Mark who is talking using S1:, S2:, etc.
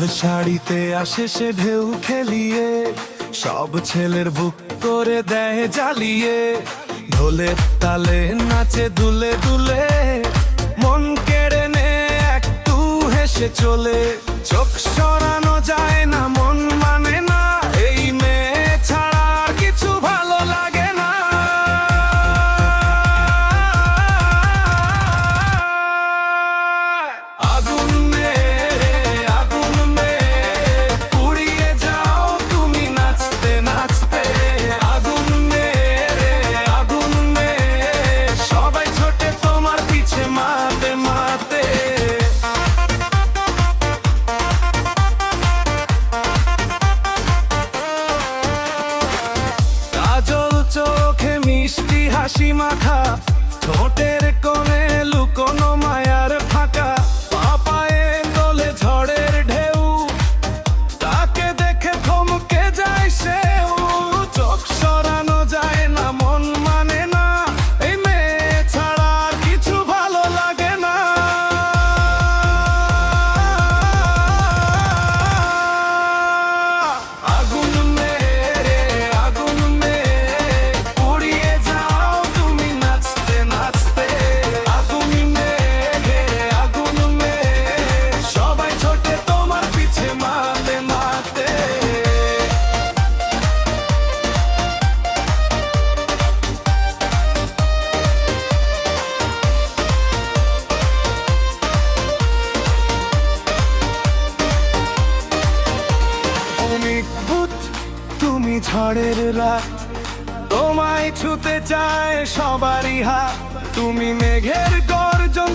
S1: লাল শাড়িতে আসে সে ঢেউ খেলিয়ে, সব ছেলের বুক করে দেয় জ্বালিয়ে। ঢোলের তালে নাচে দুলে দুলে, মন কেড়ে নে একটু হেসে চলে। চোখ সরানো যায় না, মন মানে না, এই মেয়ে ছাড়া আর কিছু ভালো লাগে না। আগুন মেরে আগুন মেরে পুড়িয়ে যাও তুমি নাচতে নাচতে। আগুন মেরে আগুন মেরে সবাই ছোটে তোমার পিছে মাতে মাতে। কাজল চোখে মিষ্টি হাসি মাখা, ঠোঁটের কোণে লুকোনো মায়ার ফাঁকা। পায়ে দোলে ঝড়ের ঢেউ, তাকে দেখে থমকে যায় সেও। চোখ সরানো যায় না, মন মানে না, এই মেয়ে ছাড়া আর কিছু ভালো লাগে না। আগুন মেরে আগুন মেরে পুড়িয়ে যাও তুমি নাচতে নাচতে। আগুন মেরে আগুন মেরে সবাই ছোটে তোমার পিছে মাতে মাতে। ভূত তুমি ঝড়ের রাত, তোমায় ছুতে চায় সবারই হাত। তুমি মেঘের গর্জন